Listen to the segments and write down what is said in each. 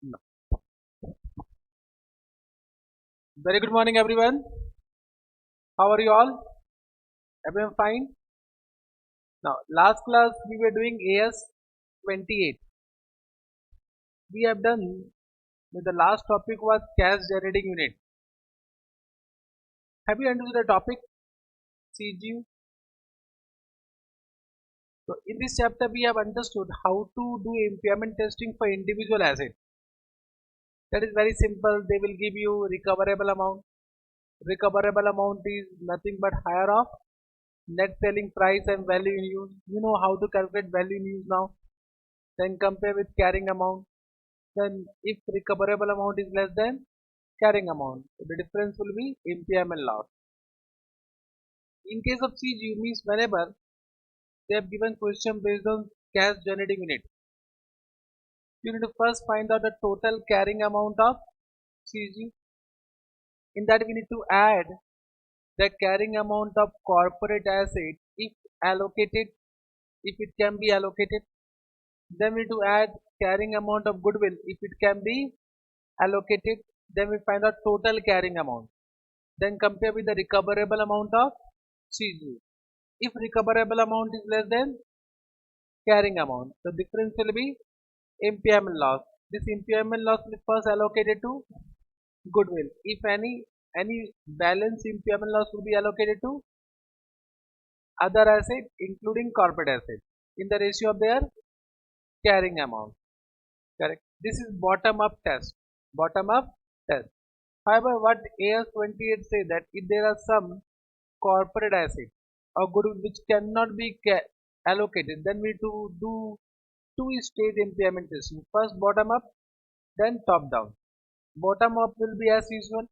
No. Very good morning, everyone. How are you all? Everyone fine? Now, last class we were doing AS 28. We have done the last topic was cash generating unit. Have you understood the topic? CGU. So, in this chapter, we have understood how to do impairment testing for individual asset. That is very simple. They will give you recoverable amount. Recoverable amount is nothing but higher of net selling price and value in use. You know how to calculate value in use now. Then compare with carrying amount. Then if recoverable amount is less than carrying amount, so the difference will be impairment loss. In case of CGU means whenever they have given question based on cash generating unit, you need to first find out the total carrying amount of CGU. In that we need to add the carrying amount of corporate asset if allocated, if it can be allocated. Then we need to add carrying amount of goodwill if it can be allocated. Then we find out total carrying amount. Then compare with the recoverable amount of CGU. If recoverable amount is less than carrying amount, the difference will be impairment loss. This impairment loss will first allocated to goodwill. If any balance impairment loss will be allocated to other asset including corporate asset in the ratio of their carrying amount. Correct. This is bottom up test. Bottom up test. However, what AS28 say that if there are some corporate asset or goodwill which cannot be allocated, then we to do two-stage impairment testing. First bottom up, then top down. Bottom up will be as usual,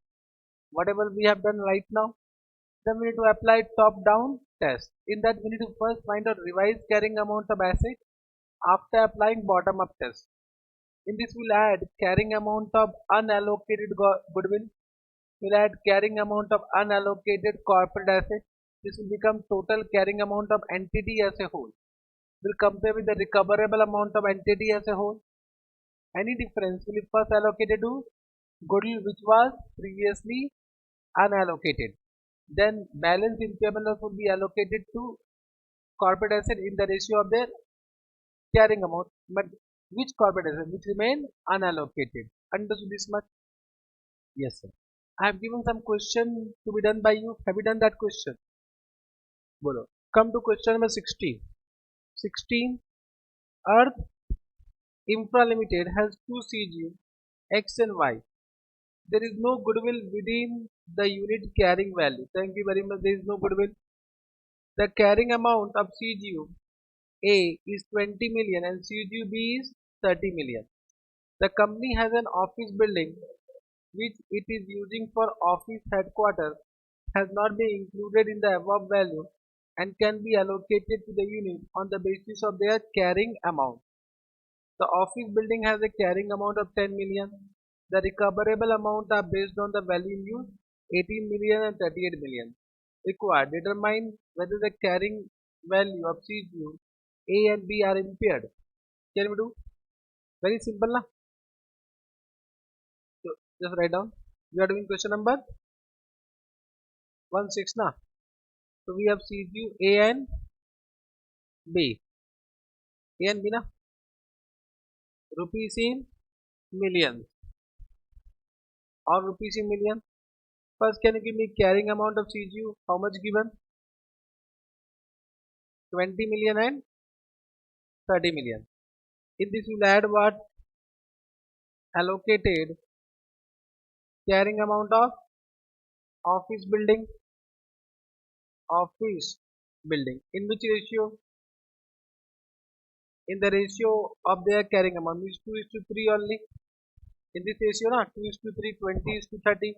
whatever we have done right now. Then we need to apply top down test. In that we need to first find out revised carrying amount of asset after applying bottom up test. In this we'll add carrying amount of unallocated goodwill. We'll add carrying amount of unallocated corporate asset. This will become total carrying amount of entity as a whole. We'll compare with the recoverable amount of entity as a whole. Any difference will be first allocated to goodwill which was previously unallocated. Then balance impairment loss will be allocated to corporate asset in the ratio of their carrying amount. But which corporate asset which remain unallocated? Understood this much? Yes, sir. I have given some question to be done by you. Have you done that question? Bolo. Come to question number 16. 16. Earth Infra Limited has two CGU, X and Y. There is no goodwill within the unit carrying value. Thank you very much. There is no goodwill. The carrying amount of CGU A is 20 million and CGU B is 30 million. The company has an office building which it is using for office headquarters has not been included in the above value and can be allocated to the unit on the basis of their carrying amount. The office building has a carrying amount of 10 million. The recoverable amount are based on the value in use 18 million and 38 million. Required. Determine whether the carrying value of CGU A and B are impaired. Can we do? Very simple, na? So just write down. We are doing question number 16, na? So we have CGU A and B. A and B, na? Rupees in millions or rupees in million. First, can you give me carrying amount of CGU? How much given? 20 million and 30 million. In this, you will add what? Allocated carrying amount of office building. Office building. In which ratio? In the ratio of their carrying amount, means 2:3 only. In this ratio, na 2:3, 20:30.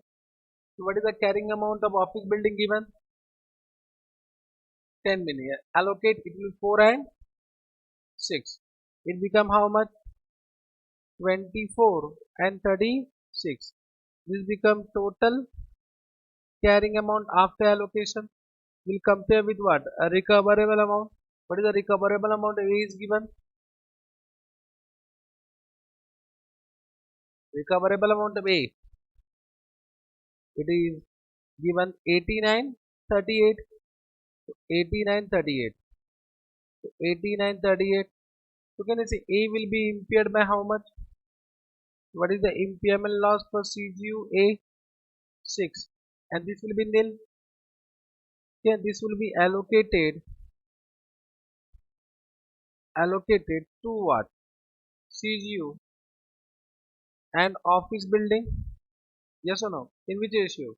So what is the carrying amount of office building given? 10 million. Allocate it will 4 and 6. It become how much? 24 and 36. This become total carrying amount after allocation. We'll compare with what? A recoverable amount. What is the recoverable amount? A is given recoverable amount of A, it is given 8938, 8938, 8938. So can I say A will be impaired by how much? What is the impairment loss for CGU A? 6, and this will be nil. Okay, this will be allocated to what? CGU and office building. Yes or no? In which ratio?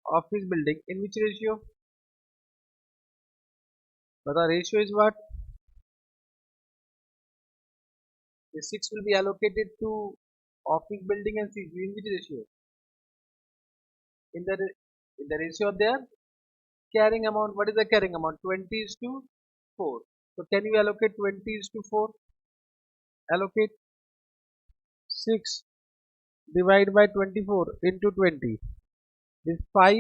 Office building. In which ratio? But the ratio is what? The 6 will be allocated to office building and CGU. In which ratio? In the ratio of their carrying amount. What is the carrying amount? 20 is to 4. So can you allocate 20 is to 4? Allocate 6 divided by 24 into 20. This 5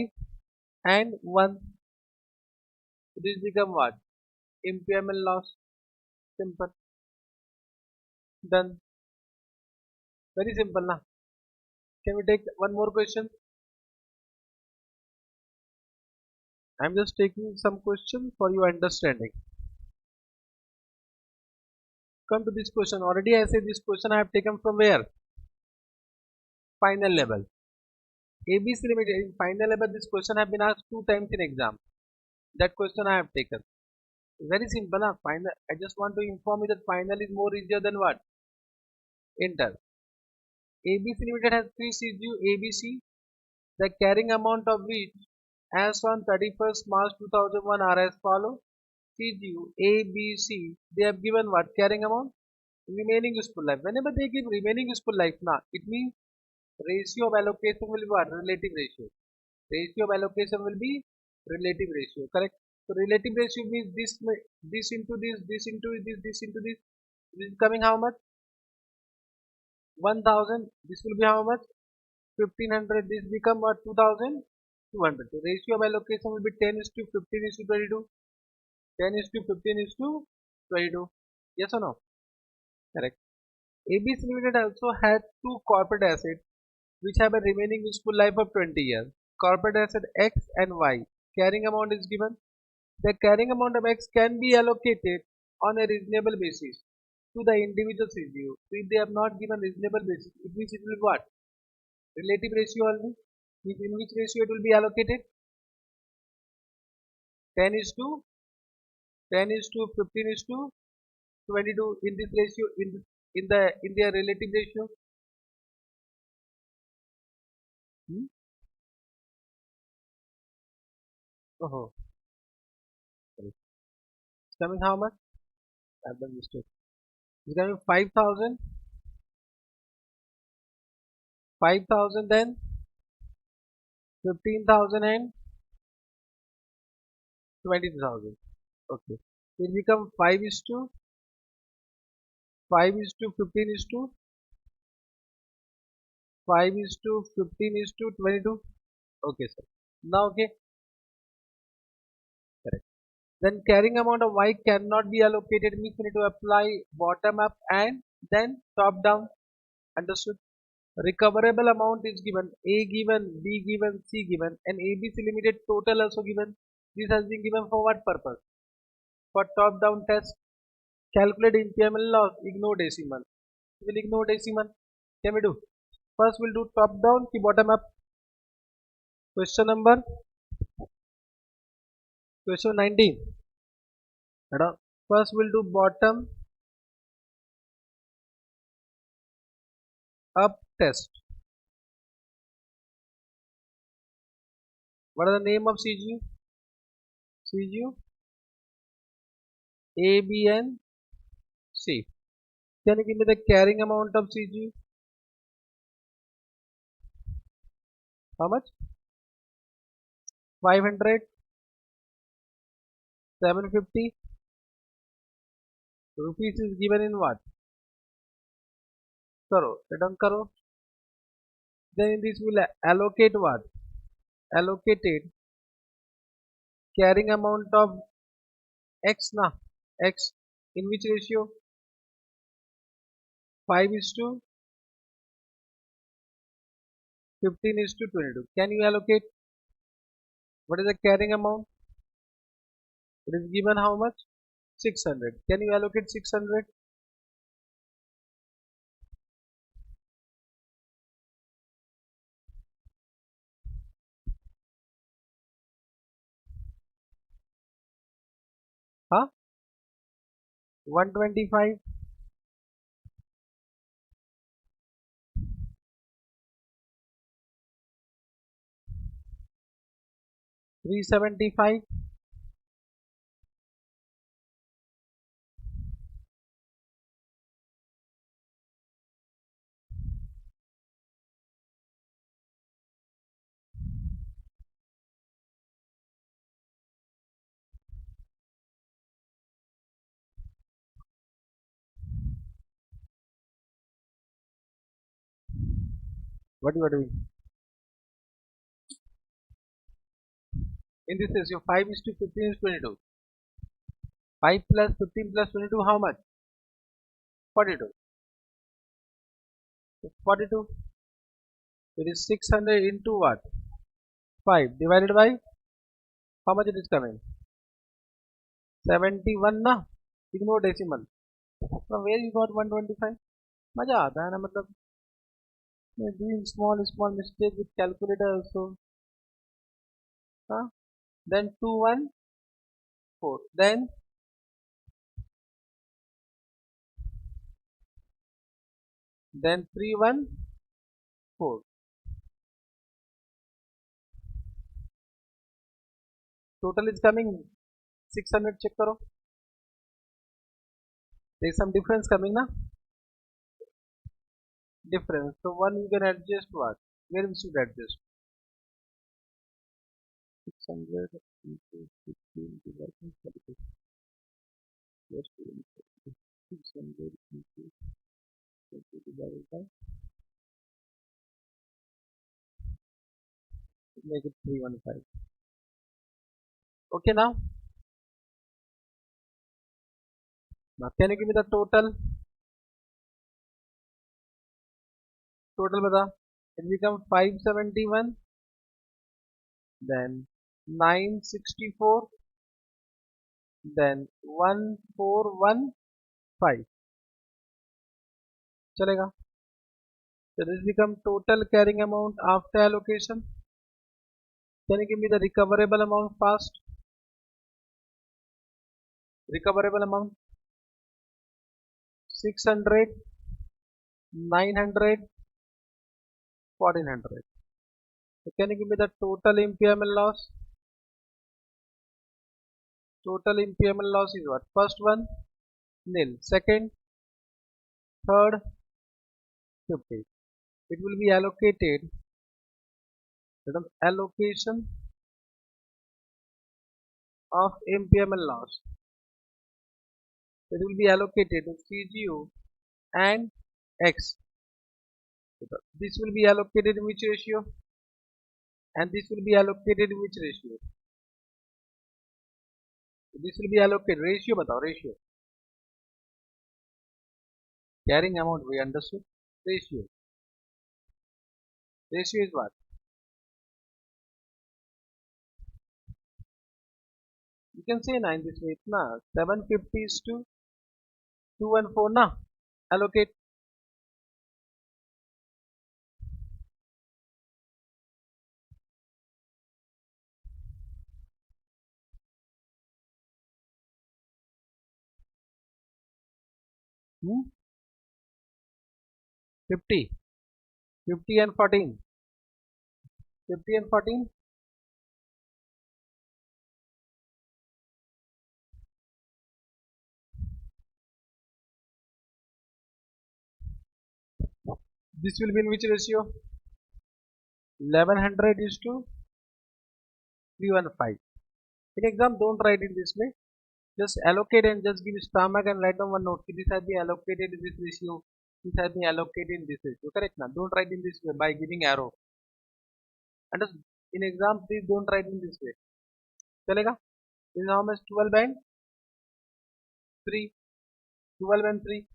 and 1. This become what? Impairment loss. Simple. Done. Very simple now. Can we take one more question? I'm just taking some question for your understanding. Come to this question. Already I said this question I have taken from where? Final level. ABC Limited. In final level, this question have been asked 2 times in exam. That question I have taken. Very simple. Huh? Final. I just want to inform you that final is more easier than what? Inter. ABC Limited has 3 CGU ABC, the carrying amount of which as on 31st March 2001 are as follow. CGU ABC, they have given what? Carrying amount? Remaining useful life. Whenever they give remaining useful life, now it means ratio of allocation will be what? Relative ratio. Ratio of allocation will be relative ratio. Correct? So relative ratio means this into this into this into this. This is coming how much? 1000. This will be how much? 1500. This become what? 2200. So ratio of allocation will be 10 is to 15 is to 22. 10 is to 15 is to 22. Yes or no? Correct. ABC Limited also had 2 corporate assets which have a remaining useful life of 20 years. Corporate asset X and Y. Carrying amount is given. The carrying amount of X can be allocated on a reasonable basis to the individual CGU. So if they have not given reasonable basis, it means it will what? Relative ratio only. In which ratio it will be allocated? 10 is to 10 is to 15 is to 22 in this ratio in their relative ratio. Hmm? Oh, sorry. It's coming how much? I've done mistake. It's coming 5,000, 5,000 then 15,000 and 20,000. Okay. It become 5 is to 5 is to 15 is to 5 is to 15 is to 22. Okay, sir. Now, okay. Correct. Then carrying amount of Y cannot be allocated means we need to apply bottom up and then top down. Understood? Recoverable amount is given. A given, B given, C given, and ABC Limited total also given. This has been given for what purpose? For top down test. Calculate impairment loss. Ignore decimal. We will ignore decimal. Can we do? First we'll do top down ki bottom up. Question number question 19. First we'll do bottom up test. What are the name of CGU? CGU A, B and C. Can you give me the carrying amount of CGU? How much? 500, 750 rupees is given in what? Karo, return karo. Then in this will allocate what? Allocated carrying amount of X na? X in which ratio? 5 is to 15 is to 22. Can you allocate? What is the carrying amount? It is given how much? 600. Can you allocate 600? Huh? 125? 375? What you are doing? In this ratio, 5 is to 15 is 22. 5 plus 15 plus 22, how much? 42. So 42. It is 600 into what? 5 divided by how much it is coming? 71 ना? Ignore decimal. From where you got 125? मजा आता है ना मतलब doing small mistake with calculator also. Huh? Then 214. Then 314. Total is coming 600. Check करो. There is some difference coming ना? Difference. So one you can adjust what? Where we should adjust? 600 into 15 divided by 42. Just 600 into 20 divided by, make it 315. Okay now? Now can you give me the total? Total bata. It become 571, then 964, then 1415. चलेगा? So this become total carrying amount after allocation. Can you give me the recoverable amount fast? Recoverable amount 600, 900, 1400. So can you give me the total impairment loss? Total impairment loss is what? First one nil, second, third 50. It will be allocated. Allocation of impairment loss. It will be allocated to CGU and X. This will be allocated in which ratio? And this will be allocated in which ratio? This will be allocated. Ratio batao, ratio. Carrying amount we understood. Ratio. Ratio is what? You can say na in this way, na 750 is to 214 na. Allocate. Hmm? 50. 50 and 14. 50 and 14. This will be in which ratio? 1100 is to 315. In exam, don't write in this way. Just allocate and just give star mark and write down one note. This has been allocated in this ratio. This has been allocated in this ratio. Correct now? Don't write in this way by giving arrow. And in exam, please don't write in this way. Chalega? This is how much? 12 and 3. 12 and 3.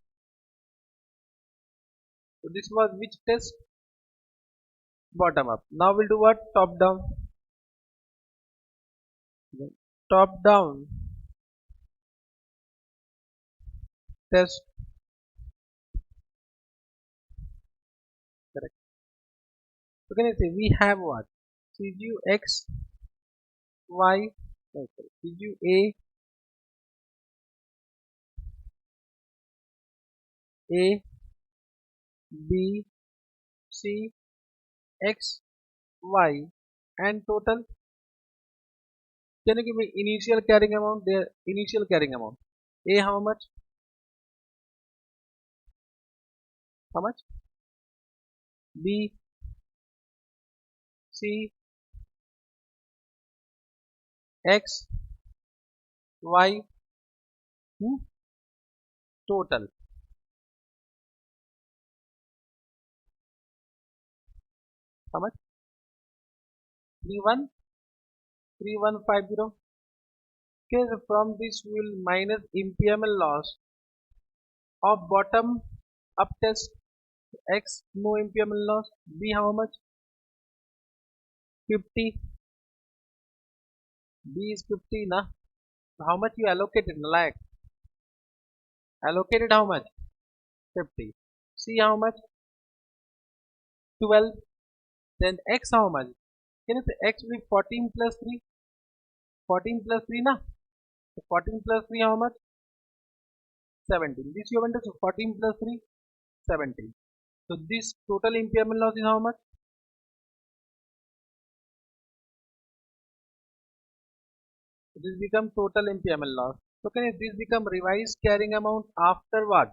So this was which test? bottom up. Now we'll do what? Top down. Top down test. Correct. So can I say we have what? CGU X, Y, no, sorry, CGU A, B, C, X, Y, and total. Can you give me initial carrying amount? Their initial carrying amount. A how much? How much? B, C, X, Y, total. How much? 31, 3150. Okay, so from this we will minus impairment loss of bottom up test. X no impairment loss. B how much? 50. B is 50 na. So how much you allocated? Like allocated how much? 50. C how much? 12. Then X how much? Can you say X will be 14 plus 3? 14 plus 3 na. So 14 plus 3 how much? 17. This you have understood. 14 plus 3, 17. So this total impairment loss is how much? This become total impairment loss. So can this become revised carrying amount after what?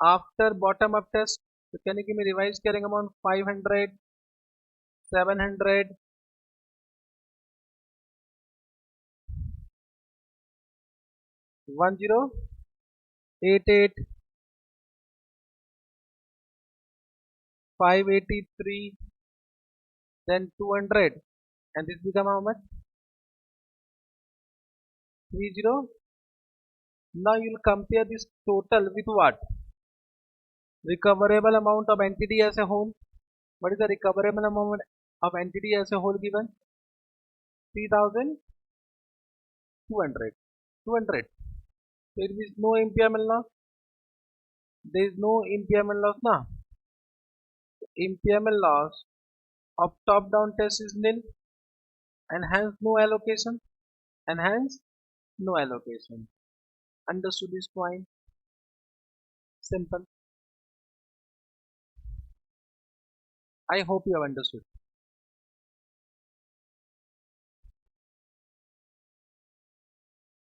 After bottom up test. So can you give me revised carrying amount? 500, 700, 1088, 583, then 200, and this become how much? 30. Now you will compare this total with what? Recoverable amount of entity as a whole. What is the recoverable amount of entity as a whole given? 3200. 200. There is no impairment loss. There is no impairment loss now. Impairment loss of top down test is nil, and hence no allocation, and hence no allocation. Understood this point? Simple. I hope you have understood.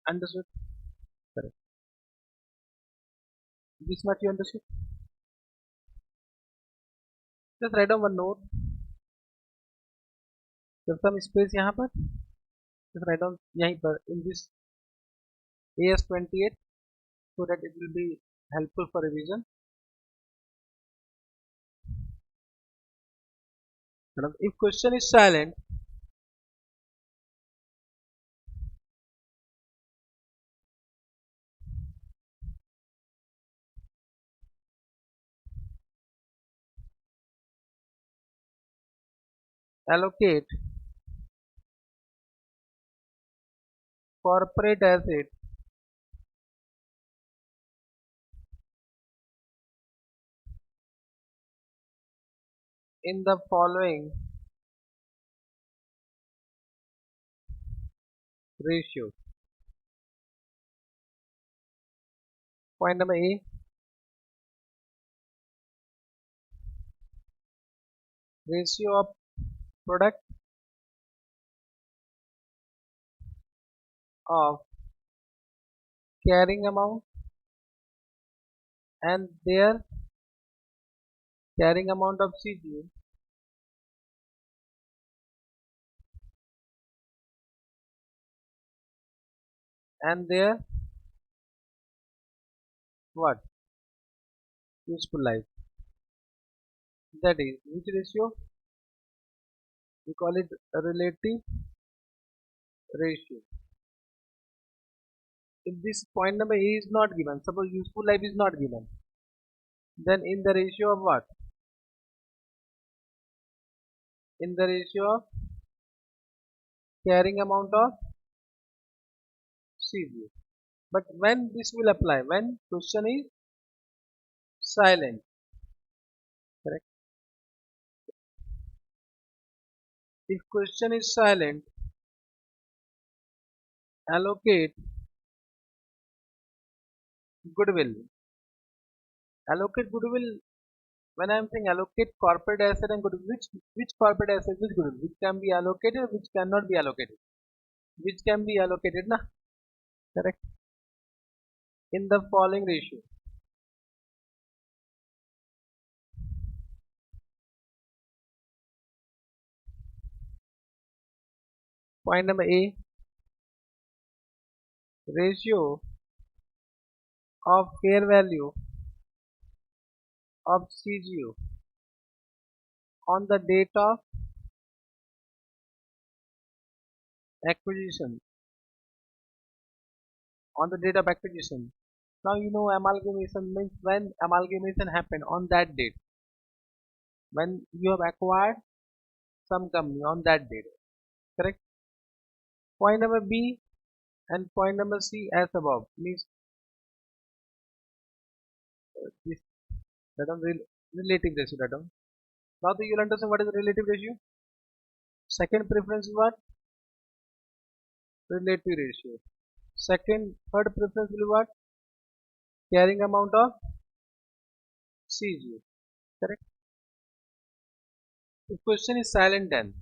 Understood? Correct. This much you understood? Just write down one note. जब some space यहाँ पर just write down यहीं पर in this AS28 so that it will be helpful for revision. If question is silent, allocate corporate asset in the following ratio. Point number A, ratio of product of carrying amount and their carrying amount of CGU and their what? Useful life. That is which ratio? We call it a relative ratio. If this point number A is not given, suppose useful life is not given, then in the ratio of what? in the ratio of carrying amount of CGU. But when this will apply? When question is silent, correct? If question is silent, allocate goodwill. Allocate goodwill. When I am saying allocate corporate asset and goodwill, which corporate asset, which goodwill, which can be allocated, which cannot be allocated, which can be allocated, na? Correct. In the following ratio. Point number A, ratio of fair value of CGU on the date of acquisition. On the date of acquisition. Now you know amalgamation means when amalgamation happened on that date. When you have acquired some company on that date. Correct? Point number B and point number C as above means this relative ratio. Now you will understand what is the relative ratio. Second preference is what? Relative ratio. Third preference will be what? Carrying amount of CGU. Correct? The question is silent then.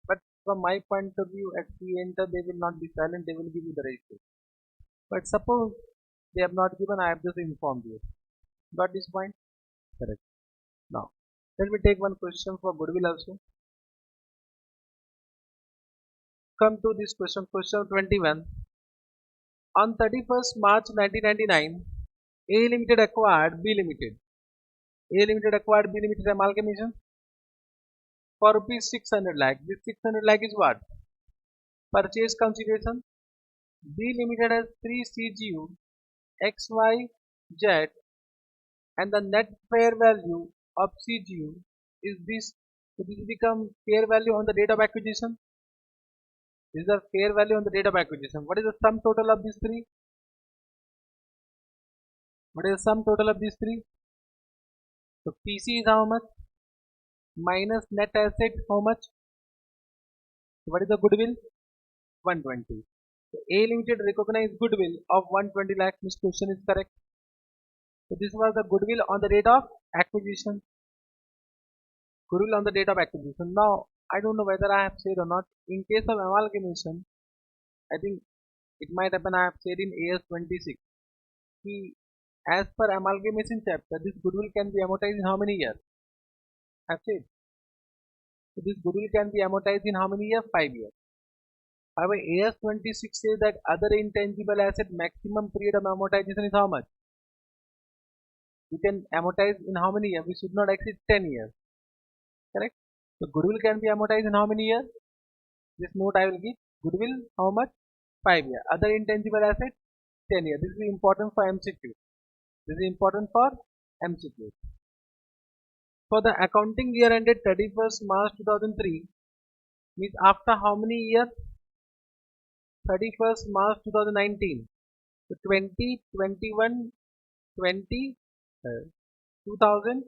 But from my point of view, at the enter they will not be silent, they will give you the ratio. But suppose they have not given, I have just informed you. Got this point? Correct. Now, let me take one question for goodwill also. Come to this question 21. On 31st March 1999, A Limited acquired B Limited. A Limited acquired B Limited amalgamation for rupees 600 lakh. This 600 lakh is what? Purchase consideration. B Limited has 3 CGU, X, Y, Z, and the net fair value of CGU is this. So this become fair value on the date of acquisition. This is the fair value on the date of acquisition. What is the sum total of these three? What is the sum total of these three? So PC is how much? Minus net asset how much? So what is the goodwill? 120. So A Limited recognized goodwill of 120 lakh. This question is correct. So this was the goodwill on the date of acquisition. Goodwill on the date of acquisition. Now I don't know whether I have said or not. In case of amalgamation, I think it might happen I have said in AS 26. As per amalgamation chapter, this goodwill can be amortized in how many years? I have said. So this goodwill can be amortized in how many years? 5 years. However, AS 26 says that other intangible asset maximum period of amortization is how much? You can amortize in how many years? We should not exceed 10 years. Correct? So goodwill can be amortized in how many years? This note I will give. Goodwill how much? 5 years. Other intangible asset 10 years. This is important for MCQ. This is important for MCQ. For the accounting year ended 31st March 2003 means after how many years? 31st March 2019. So 20, 21, 20, 2000,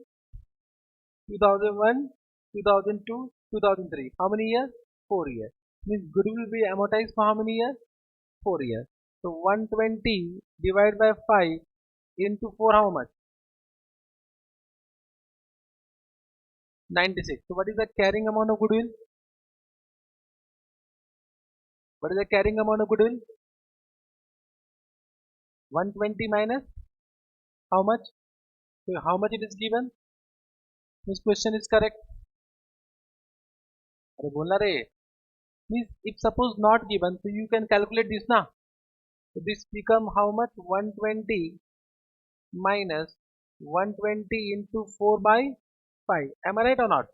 2001, 2002, 2003. How many years? 4 years. Means goodwill will be amortized for how many years? 4 years. So 120 divided by 5 into 4 how much? 96. So what is the carrying amount of goodwill? What is the carrying amount of goodwill? 120 minus how much? So how much it is given? This question is correct. Means if suppose not given, so you can calculate this now. So this become how much? 120 minus 120 into 4 by 5. Am I right or not?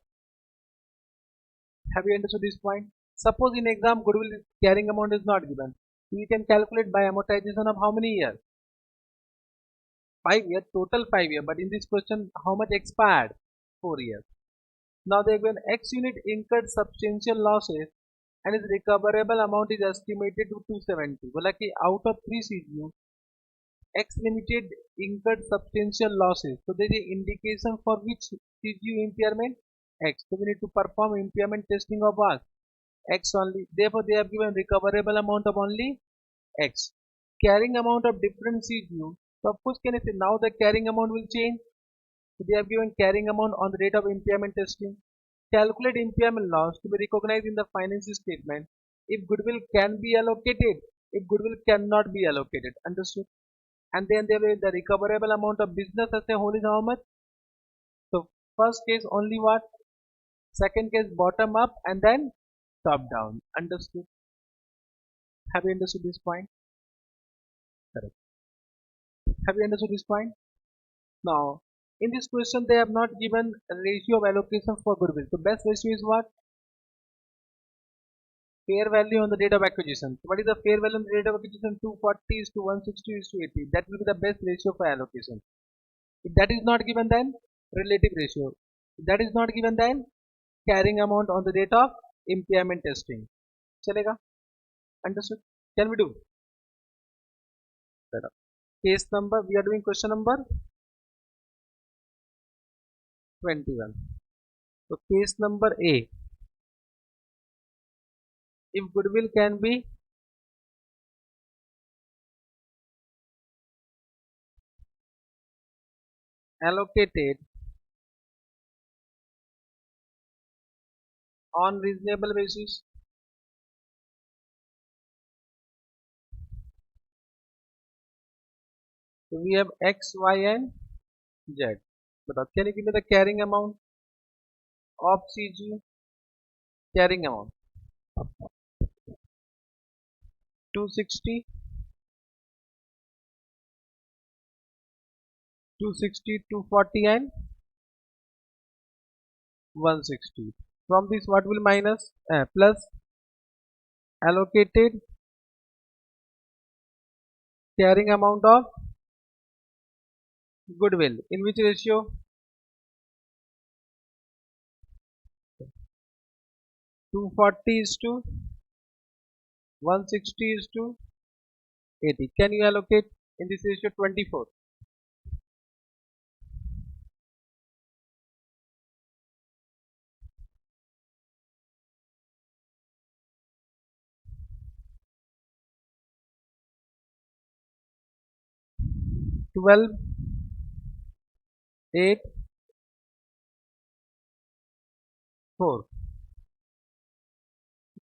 Have you understood this point? Suppose in exam goodwill carrying amount is not given. So you can calculate by amortization of how many years? 5 years, total 5 years. But in this question, how much expired? 4 years. Now they given X unit incurred substantial losses and its recoverable amount is estimated to 270. बोला कि out of 3 CGU, X limited incurred substantial losses. So there is indication for which CGU impairment? X. So we need to perform impairment testing of what? X only. Therefore they have given recoverable amount of only X. Carrying amount of different CGU. So of course can I say now the carrying amount will change. So they have given carrying amount on the date of impairment testing. Calculate impairment loss to be recognized in the financial statement if goodwill can be allocated, if goodwill cannot be allocated. Understood? And then there will the recoverable amount of business as a whole is how much? So first case only what? Second case bottom up and then top down. Understood? Have you understood this point? Correct. Have you understood this point? Now, in this question, they have not given a ratio of allocation for goodwill. So, best ratio is what? Fair value on the date of acquisition. So, what is the fair value on the date of acquisition? 240 is to 160 is to 80. That will be the best ratio for allocation. If that is not given, then relative ratio. If that is not given, then carrying amount on the date of impairment testing. Chalega? Understood? Can we do? Case number, we are doing question number 21. So case number A. If goodwill can be allocated on reasonable basis, so we have X, Y and Z. But can you give me the carrying amount of CG? Carrying amount 260, 260, 240 and 160. From this what will minus plus allocated carrying amount of goodwill in which ratio? 240 is to 160 is to 80. Can you allocate in this ratio? 24. Twelve, 8, 4.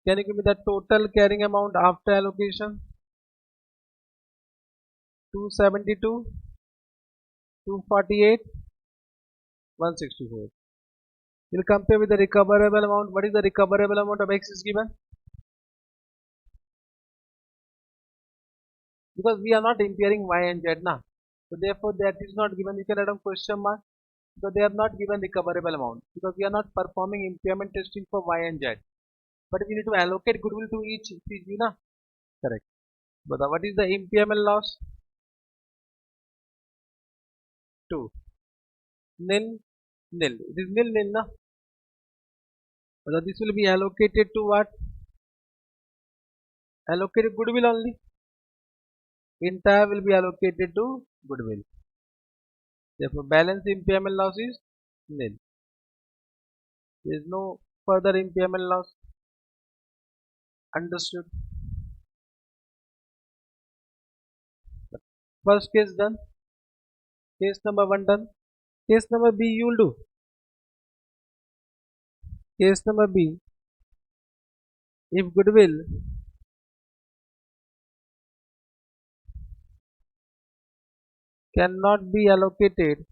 Can you give me the total carrying amount after allocation? 272, 248, 164. We'll compare with the recoverable amount. What is the recoverable amount of X is given? Because we are not impairing Y and Z now. So therefore that is not given. You can add a question mark. So they have not given recoverable amount because we are not performing impairment testing for Y and Z. But we need to allocate goodwill to each CG, na? Correct. But what is the impairment loss? 2. Nil, nil. It is nil, nil, na? So this will be allocated to what? Allocated goodwill only. Entire will be allocated to goodwill. Therefore, balance impairment loss is nil. There is no further impairment loss. Understood? First case done. Case number 1 done. Case number B you will do. Case number B. If goodwill cannot be allocated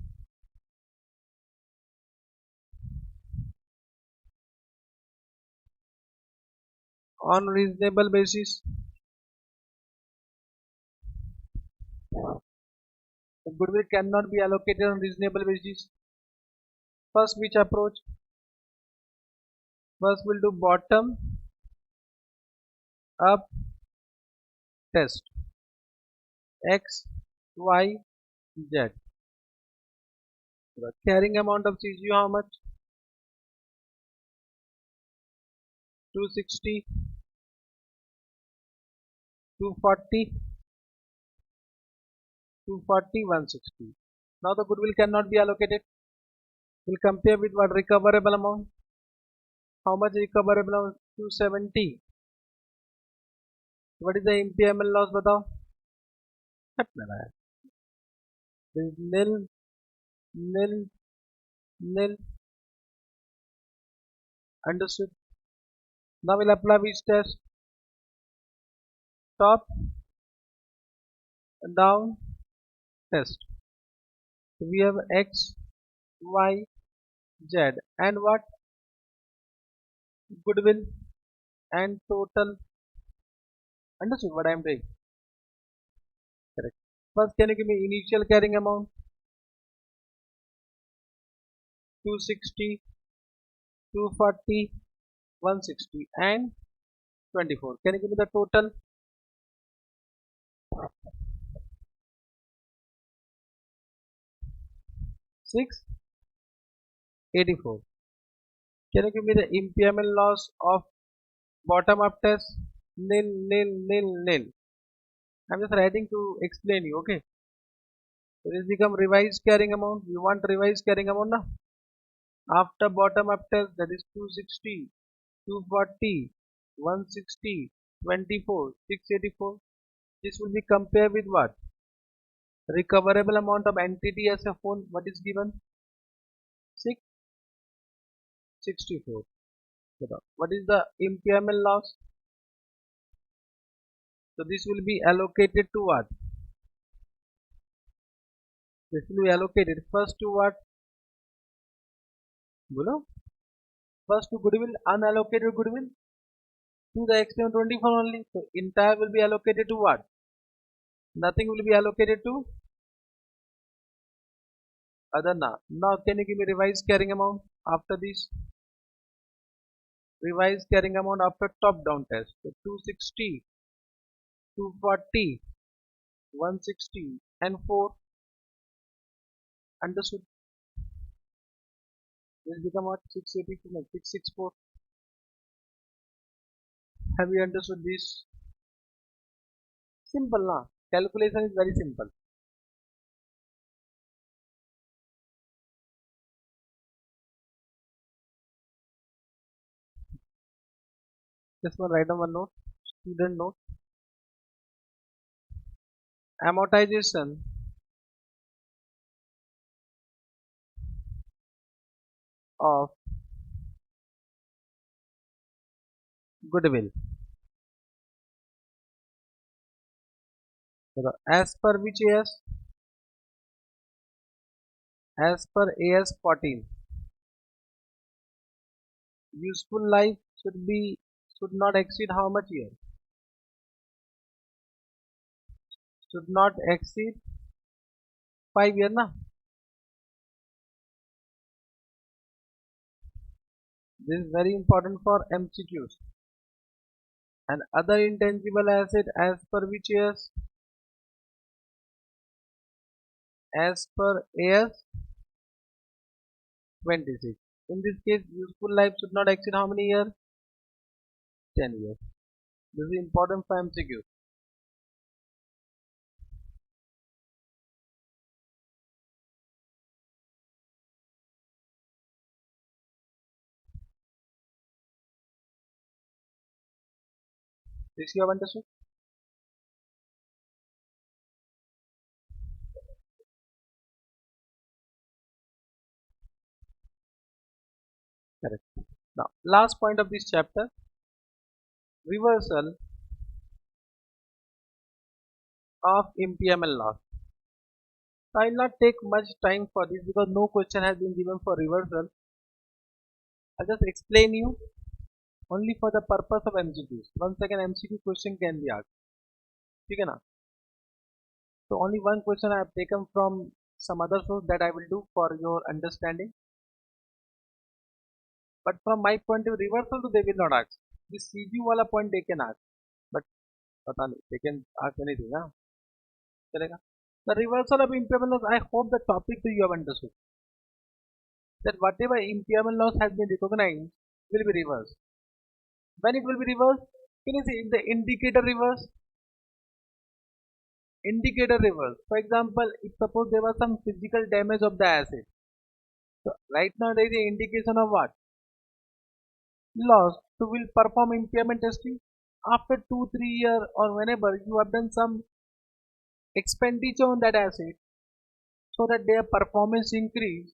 on reasonable basis, if goodwill cannot be allocated on reasonable basis, first which approach? First we'll do bottom up test. X, Y, Z. The carrying amount of CGU how much? 260, 240, 240, 160. Now the goodwill cannot be allocated. We'll compare with what recoverable amount. How much recoverable amount? 270. What is the impairment loss? बताओ. This is nil, nil, nil. Understood? Now we'll apply which test? Top and down test. So we have X, Y, Z and what? Goodwill and total. Understood what I am doing? Correct. First, can you give me initial carrying amount? 260, 240, 160 and 24. Can you give me the total? 684. Can you give me the impairment loss of bottom up test? Nil, nil, nil, nil. I'm just writing to explain you, okay? So this become revised carrying amount. You want revised carrying amount now? After bottom up test, that is 260, 240, 160, 24, 684. This will be compared with what? Recoverable amount of entity as a whole. What is given? 664. What is the impairment loss? So this will be allocated to what? This will be allocated first to what? Bolo? First to goodwill, unallocated goodwill to the extent of 24 only. So entire will be allocated to what? Nothing will be allocated to other now. Now can you give me revised carrying amount after this? Revised carrying amount after top down test. So 260, 240, 160 and 4. Understood? This become what? 684, 664. Have you understood this? Simple na. Calculation is very simple. Just one write down one note. Student note. Amortization of goodwill. As per which AS? As per AS 14. Useful life should not exceed how much year? Should not exceed 5 years na? This is very important for MCQs. And other intangible asset as per which years? As per AS 26. In this case, useful life should not exceed how many years? 10 years. This is important for MCQ. This you have understood? Correct. Now, last point of this chapter, reversal of impairment loss. I will not take much time for this because no question has been given for reversal. I'll just explain you only for the purpose of MCQs. One second MCQ question can be asked. Okay, na? So only one question I have taken from some other source that I will do for your understanding. But from my point of view, reversal they will not ask. This CG wala point they can ask. But they can ask anything. Huh? The reversal of impairment loss, I hope the topic you have understood. That whatever impairment loss has been recognized will be reversed. When it will be reversed? Can you see if the indicator reverse? Indicator reverse. For example, if suppose there was some physical damage of the asset. So right now there is an indication of what? Loss. So we'll perform impairment testing after 2-3 years or whenever you have done some expenditure on that asset so that their performance increase.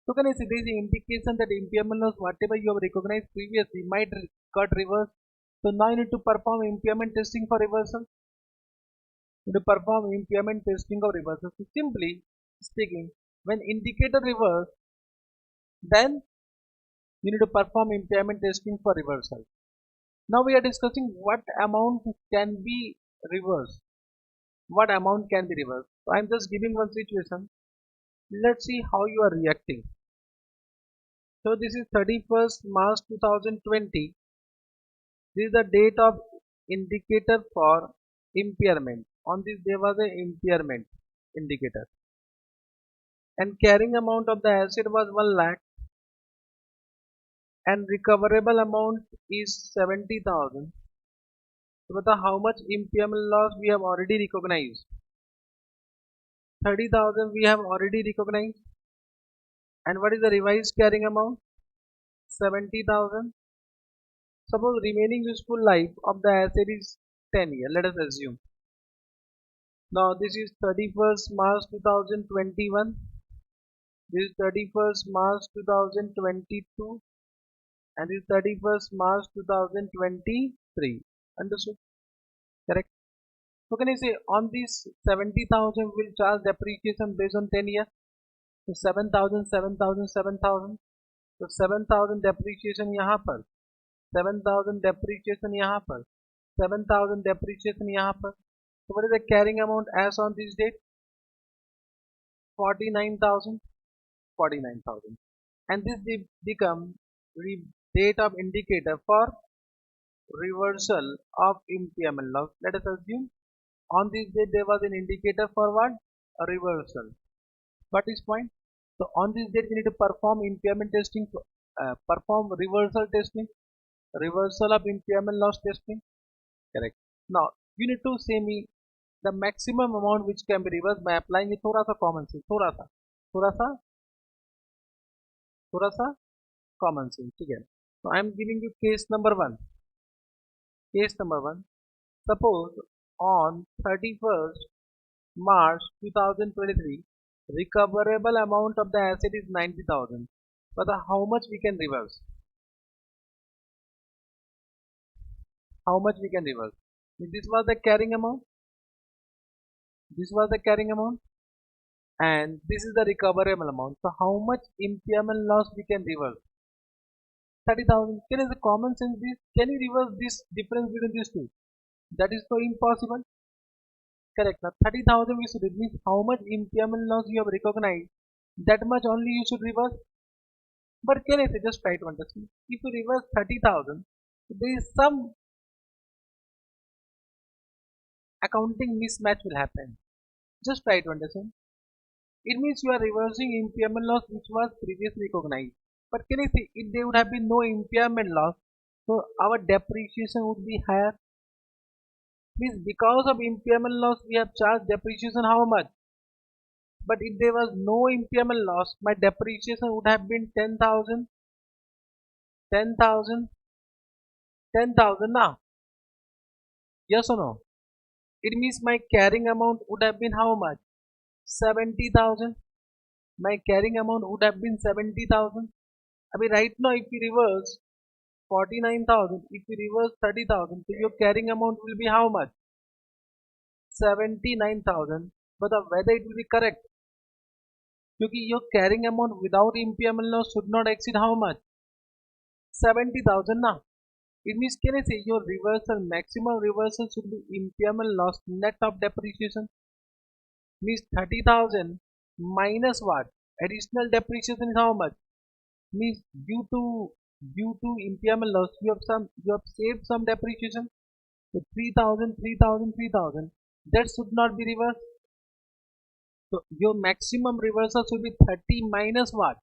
So can I say there is an indication that impairment loss whatever you have recognized previously might got reversed. So now you need to perform impairment testing for reversal. To perform impairment testing of reversal. So simply speaking, when indicator reverse, then you need to perform impairment testing for reversal. Now we are discussing what amount can be reversed. What amount can be reversed? So I am just giving one situation. Let's see how you are reacting. So this is 31st March 2020. This is the date of indicator for impairment. On this there was an impairment indicator. And carrying amount of the asset was 1 lakh and recoverable amount is 70,000. So how much impairment loss we have already recognized? 30,000 we have already recognized. And what is the revised carrying amount? 70,000. Suppose remaining useful life of the asset is 10 years. Let us assume. Now this is 31st March 2021. This is 31st March 2022. And this is 31st March 2023. Understood? Correct. So can I say on this 70,000 will charge depreciation based on 10 years? So 7,000, 7,000, 7,000. So 7,000 depreciation यहाँ पर, 7,000 depreciation यहाँ पर, 7,000 depreciation यहाँ पर. So what is the carrying amount as on this date? 49,000, 49,000. And this become date of indicator for reversal of impairment loss. Let us assume on this date there was an indicator for what? A reversal. What is point? So on this date we need to perform impairment testing, perform reversal testing, reversal of impairment loss testing. Correct. Now you need to say me the maximum amount which can be reversed by applying a थोड़ा सा common sense, थोड़ा सा common sense. ठीक है. So I am giving you case number 1. Case number 1. Suppose on 31st March 2023, recoverable amount of the asset is 90,000. But how much we can reverse? How much we can reverse? This was the carrying amount. This was the carrying amount. And this is the recoverable amount. So how much impairment loss we can reverse? 30,000. Can is the common sense this? Can you reverse this difference between these two? That is so impossible. Correct. Now 30,000 we should means how much impairment loss you have recognized, that much only you should reverse. But can I say just try to understand? If you reverse 30,000, there is some accounting mismatch will happen. Just try to understand. It means you are reversing impairment loss which was previously recognized. But can I say if there would have been no impairment loss, so our depreciation would be higher. Means because of impairment loss we have charged depreciation how much? But if there was no impairment loss, my depreciation would have been 10,000, 10,000, 10,000 now. Yes or no? It means my carrying amount would have been how much? 70,000. My carrying amount would have been 70,000. I mean right now if we reverse 49,000, if we reverse 30,000, so your carrying amount will be how much? 79,000. But whether it will be correct? Because your carrying amount without impairment loss should not exceed how much? 70,000 now. It means can I say your reversal, maximum reversal should be impairment loss net of depreciation. Means 30,000 minus what? Additional depreciation is how much? Means due to impairment loss you have saved some depreciation. So 3,000, 3,000, 3,000. That should not be reversed. So your maximum reversal should be 30 minus what?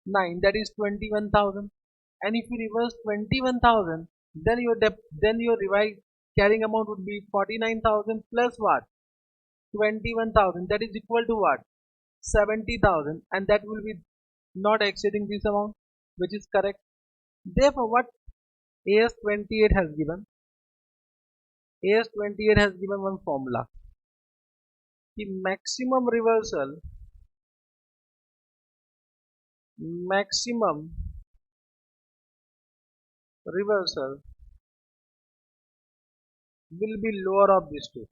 9, that is 21,000. and if you reverse 21,000, then your revised carrying amount would be 49,000 plus what? 21,000, that is equal to what? 70,000, and that will be not exceeding this amount, which is correct. Therefore, what AS28 has given? AS28 has given one formula. The maximum reversal will be lower of these two.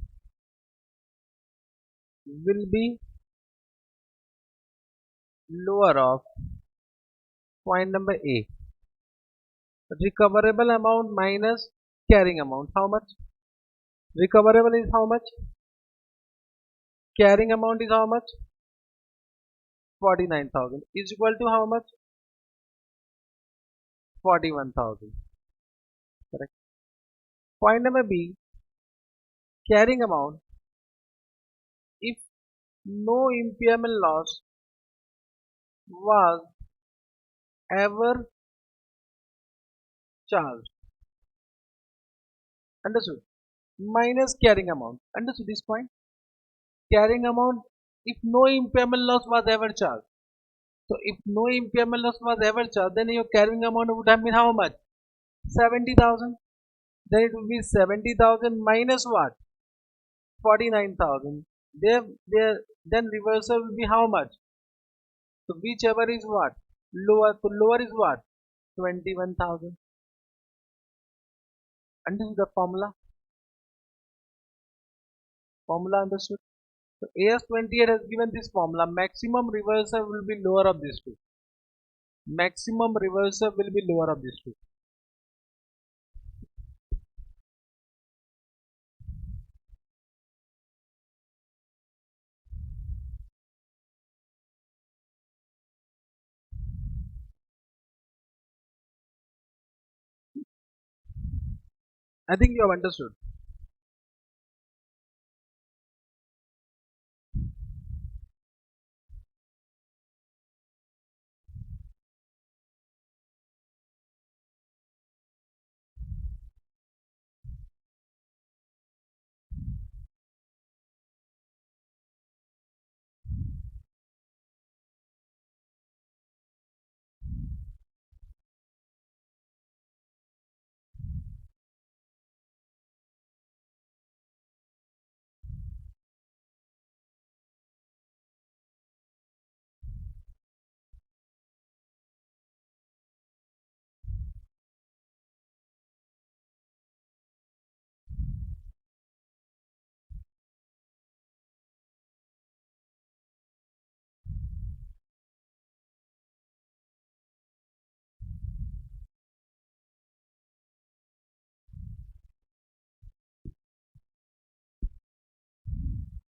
Will be lower of point number A. Recoverable amount minus carrying amount. How much? Recoverable is how much? Carrying amount is how much? 49,000 is equal to how much? 41,000. Correct. Point number B. Carrying amount. If no impairment loss was ever charged. Understood? Minus carrying amount. Understood this point? Carrying amount if no impairment loss was ever charged. So if no impairment loss was ever charged, then your carrying amount would have been how much? 70,000. Then it will be 70,000 minus what? 49,000. Then reversal will be how much? So whichever is what? Lower. So lower is what? 21,000. Understood the formula? Formula understood? So AS28 has given this formula. Maximum reversal will be lower of these two. Maximum reversal will be lower of these two. I think you have understood.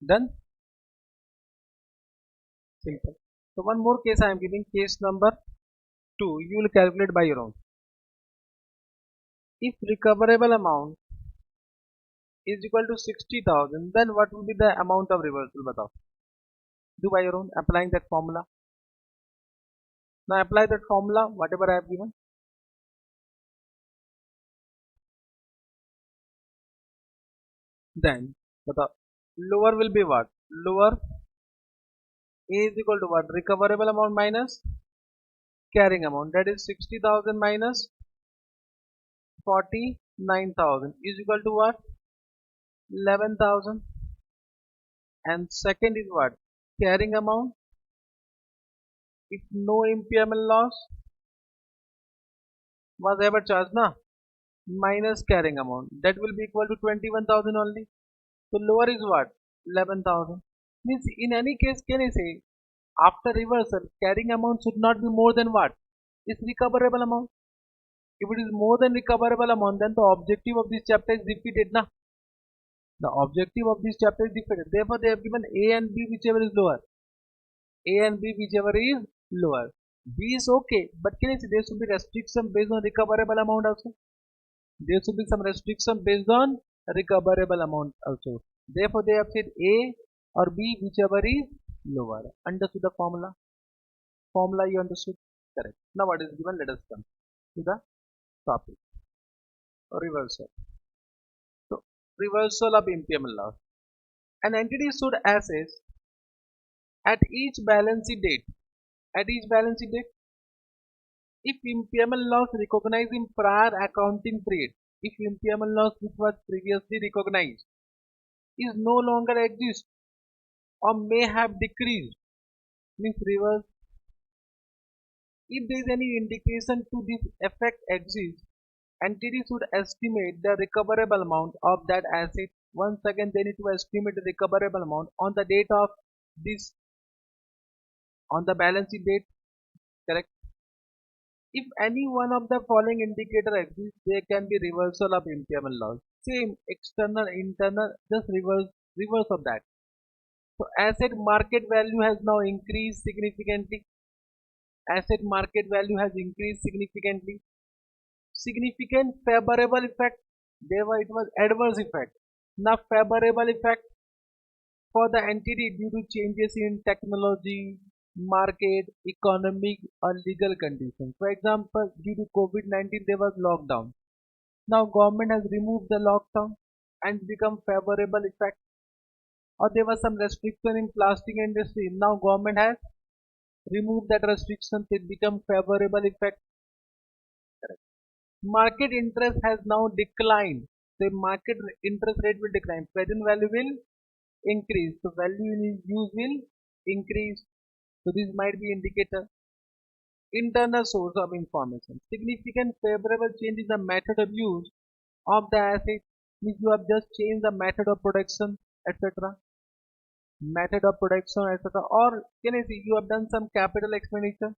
Done? Simple. So one more case I am giving, case number 2. You will calculate by your own. If recoverable amount is equal to 60,000, then what will be the amount of reversal? Batao. Do by your own, applying that formula. Now apply that formula, whatever I have given. Then batao, lower will be what? Lower A is equal to what? Recoverable amount minus carrying amount. That is 60,000 minus 49,000 is equal to what? 11,000. And second is what? Carrying amount. If no impairment loss was ever charged, na, minus carrying amount, that will be equal to 21,000 only. So lower is what? 11,000. Means in any case, can I say after reversal, carrying amount should not be more than what? It's recoverable amount. If it is more than recoverable amount, then the objective of this chapter is defeated, na. The objective of this chapter is defeated. Therefore, they have given A and B, whichever is lower. A and B, whichever is lower. B is okay, but can I say there should be restriction based on recoverable amount also? There should be some restriction based on recoverable amount also. Therefore, they have said A or B, whichever is lower. Understood the formula? Formula you understood? Correct. Now what is given? Let us come. to the topic. Reversal. So, reversal of impairment loss. An entity should assess at each balance sheet date. At each balance sheet date, if impairment loss recognized in prior accounting period, if impairment loss which was previously recognized is no longer exist or may have decreased, means reverse. If there is any indication to this effect exists, entity should estimate the recoverable amount of that asset. Once again, they need to estimate the recoverable amount on the date of this, on the balance sheet date, correct? If any one of the following indicator exists, there can be reversal of impairment loss. Same external, internal, just reverse of that. So asset market value has now increased significantly. Asset market value has increased significantly. Significant favorable effect. There was, it was adverse effect. Now favorable effect for the entity due to changes in technology, market, economic or legal conditions. For example, due to COVID-19 there was lockdown. Now government has removed the lockdown and become favorable effect. Or there was some restriction in plastic industry. Now government has removed that restriction. It become favorable effect. Market interest has now declined. The market interest rate will decline. Present value will increase. So value in use will increase. So this might be indicator. Internal source of information. Significant favorable change in the method of use of the asset. Means you have just changed the method of production, etc. Method of production, etc. Or can I say you have done some capital expenditure.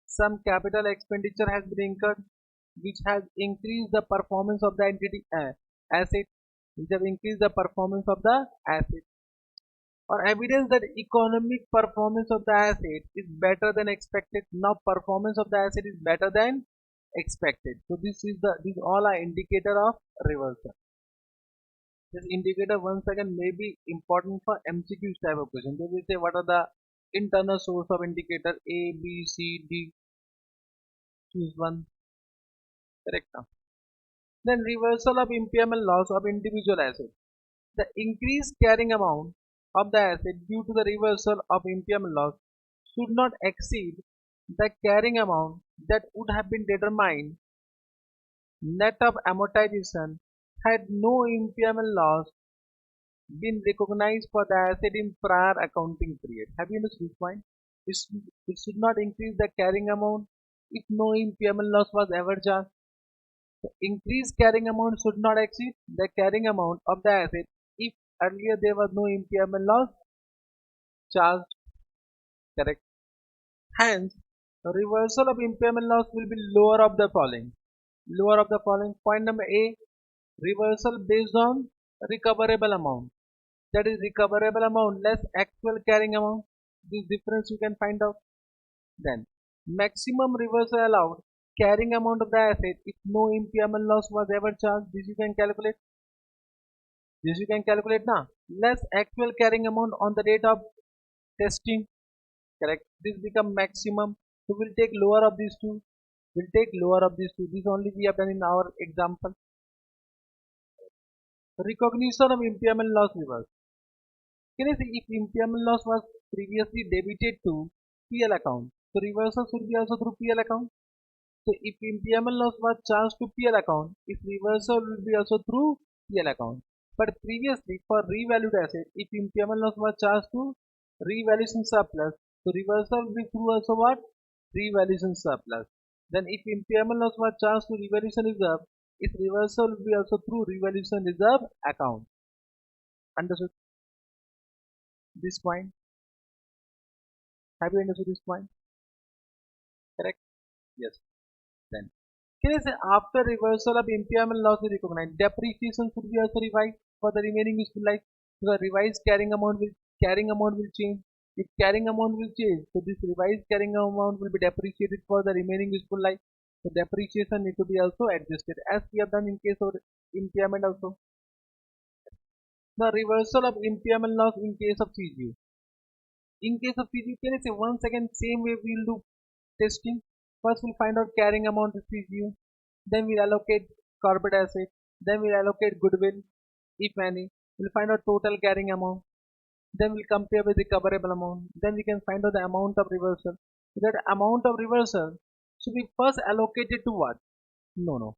Some capital expenditure has been incurred which has increased the performance of the entity asset, which have increased the performance of the asset, or evidence that economic performance of the asset is better than expected. Now performance of the asset is better than expected. So these all are indicator of reversal. This indicator once again may be important for MCQ type of question. They will say what are the internal source of indicator A, B, C, D. Choose one. Correct now. Then reversal of impairment loss of individual asset. The increased carrying amount of the asset due to the reversal of impairment loss should not exceed the carrying amount that would have been determined net of amortization had no impairment loss been recognized for the asset in prior accounting period. Have you understood this point? It should not increase the carrying amount if no impairment loss was ever charged. The increased carrying amount should not exceed the carrying amount of the asset if earlier there was no impairment loss charged. Correct. Hence, the reversal of impairment loss will be lower of the following. Lower of the following. Point number A, reversal based on recoverable amount. That is recoverable amount less actual carrying amount. This difference you can find out. Then, maximum reversal allowed carrying amount of the asset if no impairment loss was ever charged. This you can calculate. This you can calculate now. Less actual carrying amount on the date of testing. Correct. This become maximum. So we'll take lower of these two. We'll take lower of these two. This only we have done in our example. Recognition of impairment loss reverse. Can I say if impairment loss was previously debited to PL account, so reversal should be also through PL account. So if impairment loss was charged to PL account, its reversal will be also through PL account. But previously for revalued asset, if impairment loss was charged to revaluation surplus, so reversal will be through also what? Revaluation surplus. Then if impairment loss was charged to revaluation reserve, its reversal will be also through revaluation reserve account. Understood this point? Have you understood this point? Correct? Yes. Then can I say after reversal of impairment loss is recognized, depreciation should be also revised for the remaining useful life. So the revised carrying amount will change. If carrying amount will change, so this revised carrying amount will be depreciated for the remaining useful life. So depreciation need to be also adjusted as we have done in case of impairment also. The reversal of impairment loss in case of CGU. In case of CGU, can I say once again same way we will do testing. First we'll find out carrying amount which is due. Then we'll allocate corporate asset. Then we'll allocate goodwill, if any. We'll find out total carrying amount. Then we'll compare with recoverable amount. Then we can find out the amount of reversal. That amount of reversal should be first allocated to what? No.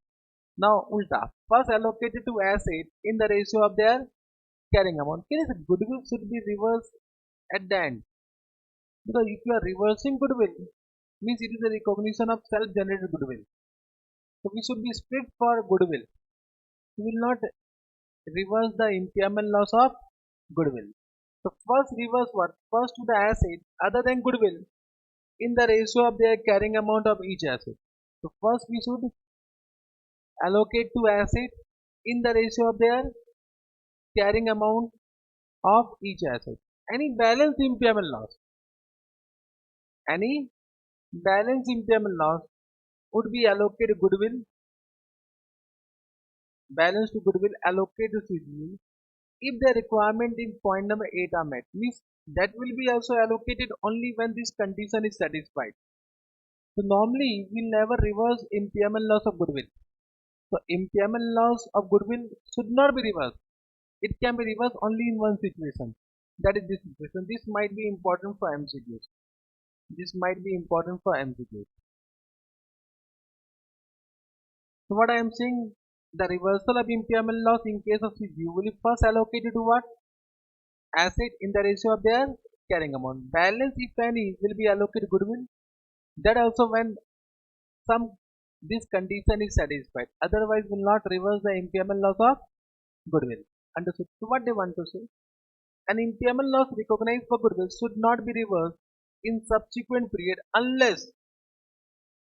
Now ulta. First allocated to asset in the ratio of their carrying amount. Goodwill should be reversed at the end. Because if you are reversing goodwill, means it is a recognition of self-generated goodwill. So we should be strict for goodwill. We will not reverse the impairment loss of goodwill. So first reverse what? First to the asset other than goodwill in the ratio of their carrying amount of each asset. So first we should allocate to asset in the ratio of their carrying amount of each asset. Any balance impairment loss would be allocated goodwill, balance to goodwill allocated to CGU if the requirement in point number 8 are met. Means that will be also allocated only when this condition is satisfied. So normally we'll never reverse impairment loss of goodwill. So impairment loss of goodwill should not be reversed. It can be reversed only in one situation. That is this situation. This might be important for MCQs. So what I am saying, the reversal of impairment loss in case of CGU will be first allocated to what? Asset in the ratio of their carrying amount. Balance, if any, will be allocated goodwill. That also when this condition is satisfied. Otherwise will not reverse the impairment loss of goodwill. Understood? So what they want to say? An impairment loss recognized for goodwill should not be reversed in subsequent period unless.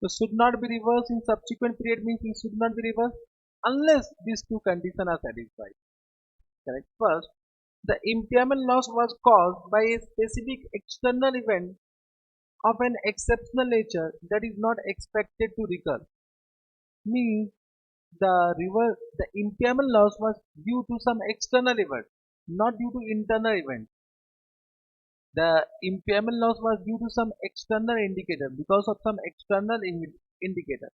So should not be reversed in subsequent period means it should not be reversed unless these two conditions are satisfied. Correct. First, the impairment loss was caused by a specific external event of an exceptional nature that is not expected to recur. Means the impairment loss was due to some external event, not due to internal event. The impairment loss was due to some external indicator, because of some external indicator.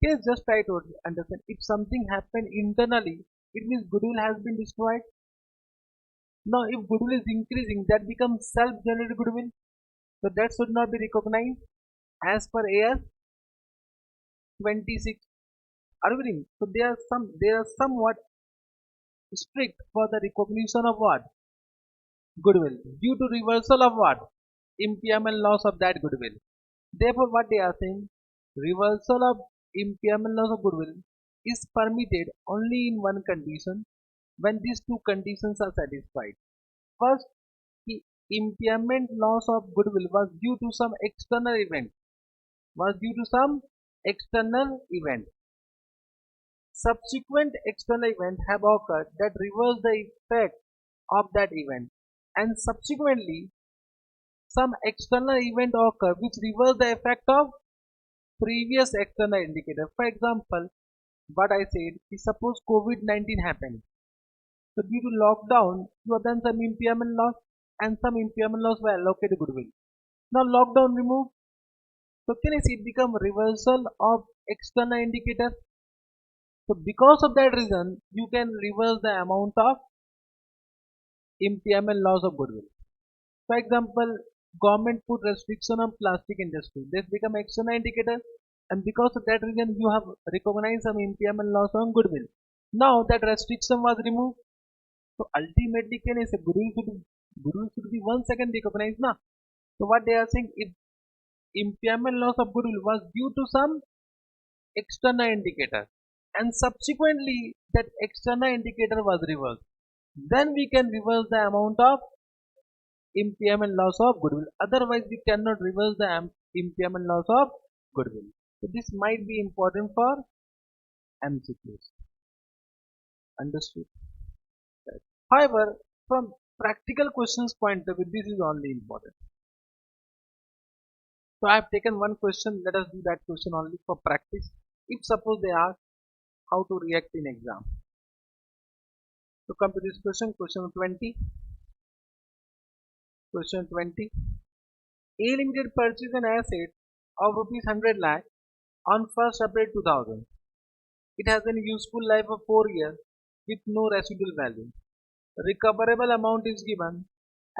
Okay, just try to understand. If something happened internally, it means goodwill has been destroyed. Now, if goodwill is increasing, that becomes self-generated goodwill. So that should not be recognized as per AS 26. Are you reading? So they are somewhat strict for the recognition of what? Goodwill. Due to reversal of what? Impairment loss of that goodwill. Therefore, what they are saying, reversal of impairment loss of goodwill is permitted only in one condition, when these two conditions are satisfied. First, the impairment loss of goodwill was due to some external event. Subsequent external event have occurred that reverse the effect of that event, and subsequently some external event occur which reverse the effect of previous external indicator. For example, what I said is, suppose COVID-19 happened. So due to lockdown, you have done some impairment loss, and some impairment loss were allocated goodwill. Now lockdown removed. So can I see it become reversal of external indicator? So because of that reason, you can reverse the amount of impairment loss of goodwill. For example, government put restriction on plastic industry. This become external indicator, and because of that reason, you have recognized some impairment loss on goodwill. Now that restriction was removed. So ultimately, can I say goodwill should be once again recognized now. So what they are saying, if impairment loss of goodwill was due to some external indicator, and subsequently that external indicator was reversed, then we can reverse the amount of impairment loss of goodwill. Otherwise, we cannot reverse the impairment loss of goodwill. So this might be important for MCQs. Understood? Right. However, from practical questions point of view, this is only important. So I have taken one question. Let us do that question only for practice. If suppose they ask how to react in exam. So come to this question 20. Question 20. A Limited purchased an asset of rupees 100 lakh on 1st April 2000. It has a useful life of 4 years with no residual value. Recoverable amount is given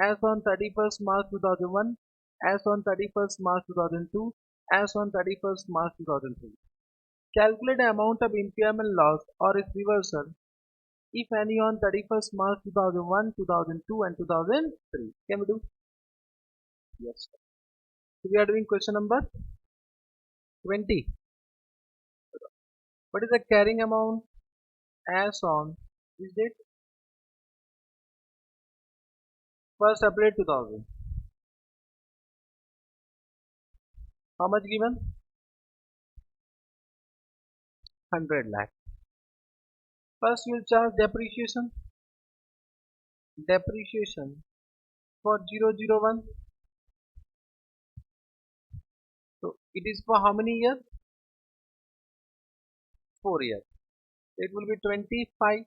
as on 31st March 2001, as on 31st March 2002, as on 31st March 2003. Calculate the amount of impairment loss or its reversal, if any, on 31st March 2001, 2002 and 2003. Can we do? Yes. So we are doing question number 20. What is the carrying amount as on this date? 1st April 2000. How much given? 100 lakh. First you will charge depreciation. Depreciation for 001. So it is for how many years? 4 years. It will be 25.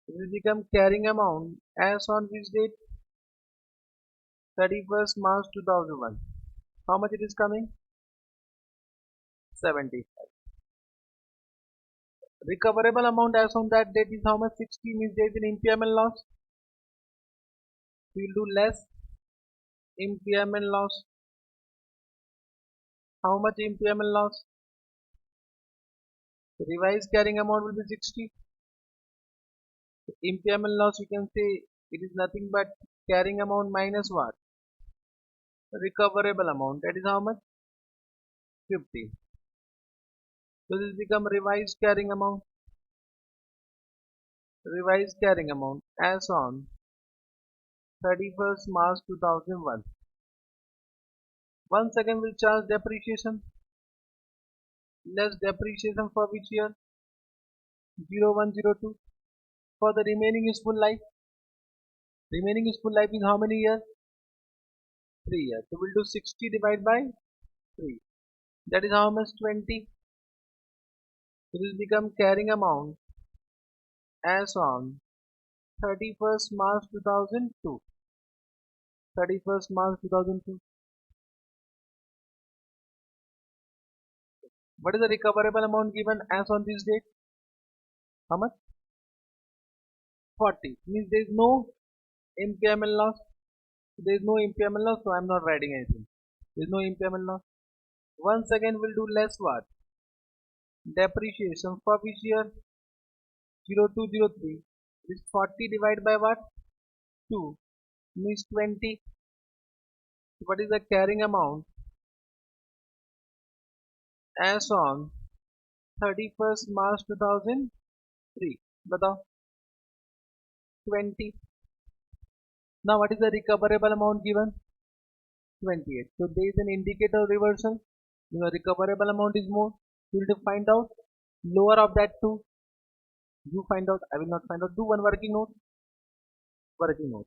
It will become carrying amount as on which date? 31st March 2001. How much it is coming? 75. Recoverable amount as on that date is how much? 60, means there is an impairment loss. We will do less impairment loss. How much impairment loss? The revised carrying amount will be 60. The impairment loss, you can say it is nothing but carrying amount minus what? Recoverable amount. That is how much? 50. So this become revised carrying amount. Revised carrying amount as on 31st March 2001. Once again we'll charge depreciation. Less depreciation for which year? 0102. For the remaining useful life. Remaining useful life is how many years? 3 years. So we'll do 60 divided by 3. That is how much? 20. It will become carrying amount as on 31st March 2002. 31st March 2002. What is the recoverable amount given as on this date? How much? 40. Means there is no impairment loss. There is no impairment loss, so I am not writing anything. There is no impairment loss. Once again we'll do less what? Depreciation for which year? 0203. This 40 divided by what? 2 means 20. What is the carrying amount as on 31st March 2003? Batao. 20. Now what is the recoverable amount given? 28. So there is an indicator of reversal. The recoverable amount is more. You will find out lower of that 2. You find out. I will not find out. Do one working note. Working note.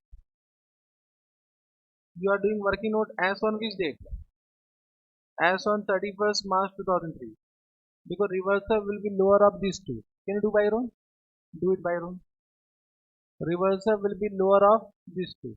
You are doing working note as on which date? As on 31st March 2003. Because reversal will be lower of these 2. Can you do by your own? Do it by your own. Reversal will be lower of these 2.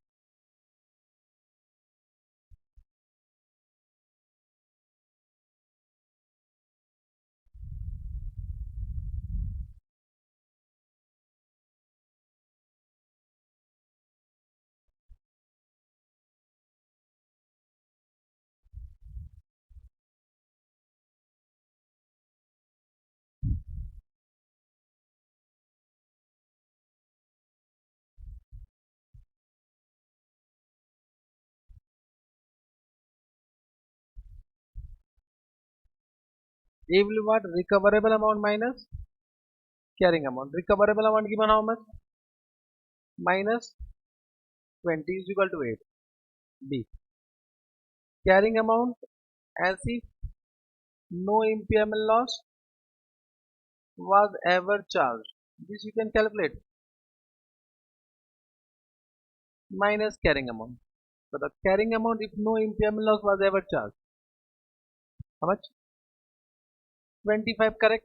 A will what? Recoverable amount minus carrying amount. Recoverable amount given how much? Minus 20 is equal to 8. B. Carrying amount as if no impairment loss was ever charged. This you can calculate. Minus carrying amount. So the carrying amount if no impairment loss was ever charged. How much? 25, correct.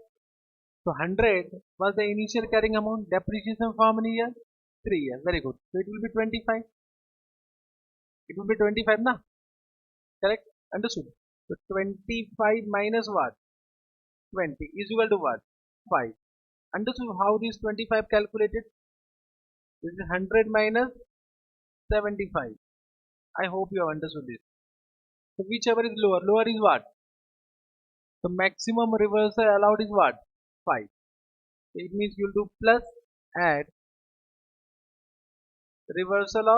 So 100 was the initial carrying amount. Depreciation for how many years? 3 years. Very good. So it will be 25. It will be 25 na? Correct? Understood? So 25 minus what? 20 is equal to what? 5. Understood how this 25 calculated? This is 100 minus 75. I hope you have understood this. So whichever is lower, lower is what? The maximum reversal allowed is what? 5. So it means you'll do plus add reversal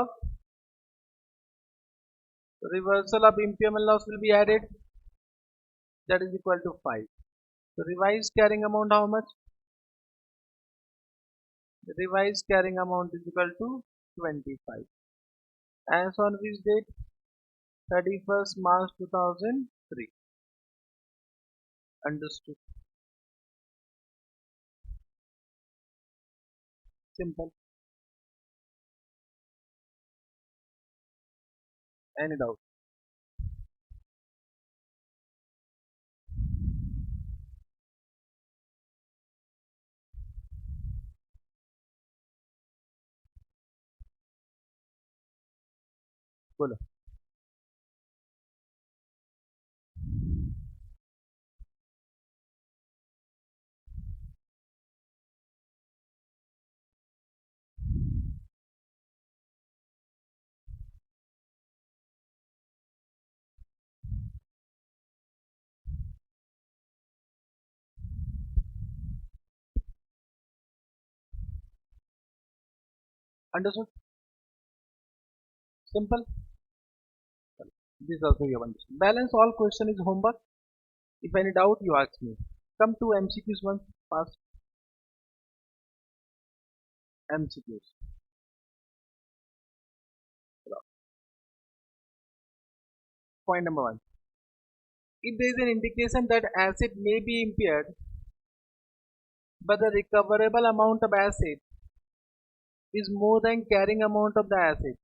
of impairment loss will be added, that is equal to 5. So revised carrying amount how much? The revised carrying amount is equal to 25. As on which date? 31st March 2003. Understood. Simple. Any doubt? बोलो. Understood? Simple. This also you have understood. Balance all question is homework. If any doubt, you ask me. Come to MCQs once. Fast. MCQs. Point number 1. If there is an indication that asset may be impaired, but the recoverable amount of asset is more than carrying amount of the asset.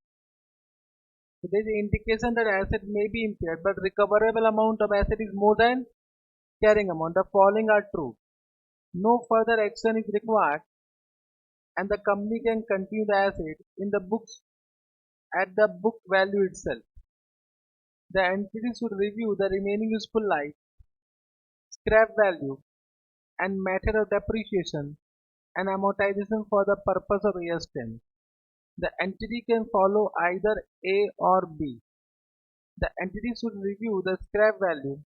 So there is an indication that asset may be impaired, but recoverable amount of asset is more than carrying amount. The following are true. No further action is required, and the company can continue the asset in the books at the book value itself. The entity should review the remaining useful life, scrap value, and method of depreciation and amortization for the purpose of AS10. The entity can follow either A or B. The entity should review the scrap value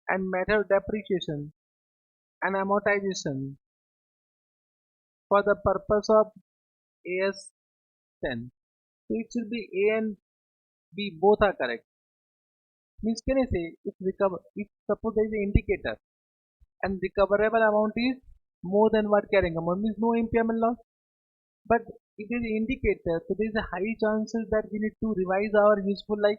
and method of depreciation and amortization for the purpose of AS10. So it should be A and B both are correct. Means can I say if suppose there is an indicator and recoverable amount is more than what carrying amount, means no impairment loss. But if there is an indicator, so there is a high chances that we need to revise our useful life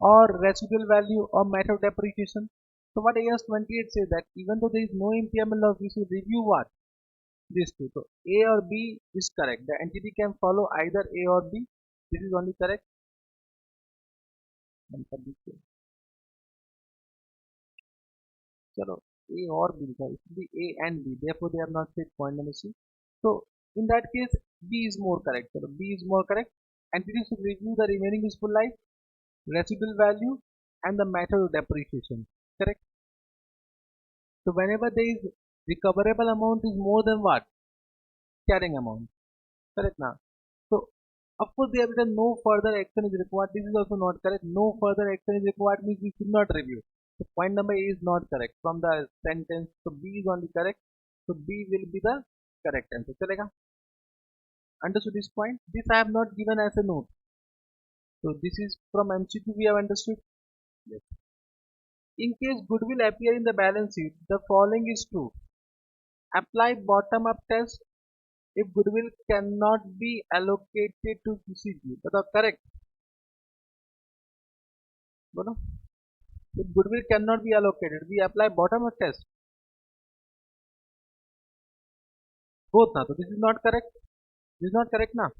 or residual value or method of depreciation. So what AS28 says that even though there is no impairment loss, we should review what? These two. So A or B is correct. The entity can follow either A or B. This is only correct. Chalo, A or B, it should be A and B. Therefore, they have not said point number C. So in that case, B is more correct. So B is more correct. Entity should review the remaining useful life, residual value, and the method of depreciation. Correct. So whenever there is recoverable amount is more than what? Carrying amount. Correct now. So of course they have written no further action is required. This is also not correct. No further action is required means we should not review. So point number A is not correct from the sentence. So B is only correct. So B will be the correct answer. Chalega? Understood this point? This I have not given as a note. So this is from MCQ we have understood. Yes. In case goodwill appear in the balance sheet, the following is true. Apply bottom-up test if goodwill cannot be allocated to CCG. But correct. Bono? If goodwill cannot be allocated, we apply bottom-up test. Both now. So this is not correct. This is not correct now.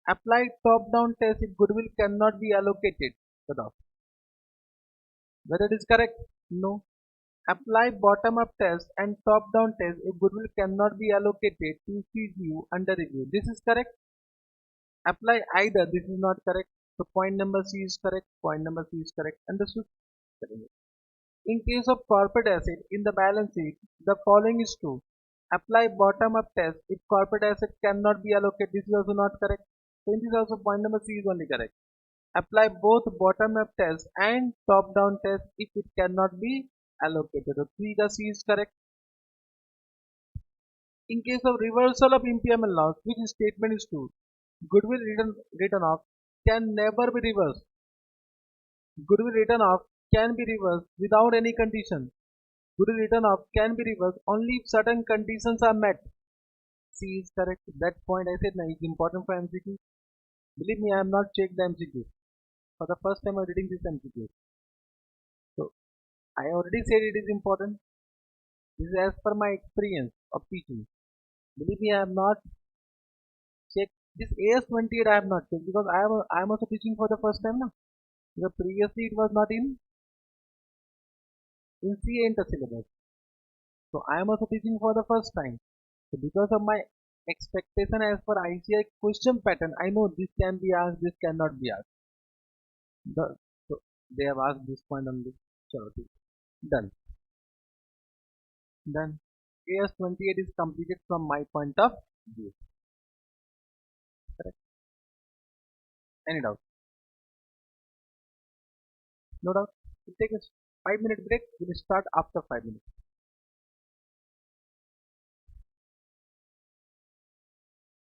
Apply top-down test if goodwill cannot be allocated. Whether it is correct? No. Apply bottom-up test and top-down test if goodwill cannot be allocated to CGU under review. This is correct. Apply either. This is not correct. So point number C is correct. Point number C is correct. Understood? करेंगे. In case of corporate asset in the balance sheet, the following is true. Apply bottom-up test if corporate asset cannot be allocated. This is also not correct. So in this also point number C is only correct. Apply both bottom-up test and top-down test if it cannot be allocated. So 3 the C is correct. In case of reversal of impairment loss, which statement is true? Goodwill written off can never be reversed. Goodwill written off can be reversed without any condition. Goodwill written off can be reversed only if certain conditions are met. C is correct. That point I said is important for MCQ. Believe me, I am not checked the MCQ. For the first time I am reading this MCQ. So I already said it is important. This is as per my experience of teaching. Believe me, I have not checked this AS28. I have not checked because I am also teaching for the first time now. Because previously it was not in CA inter syllabus. So I am also teaching for the first time. So because of my expectation as per ICAI question pattern, I know this can be asked, this cannot be asked. So they have asked this point only. So done. Done. AS28 is completed from my point of view. Correct. Any doubt? No doubt. We'll take a 5-minute break. We'll start after 5 minutes.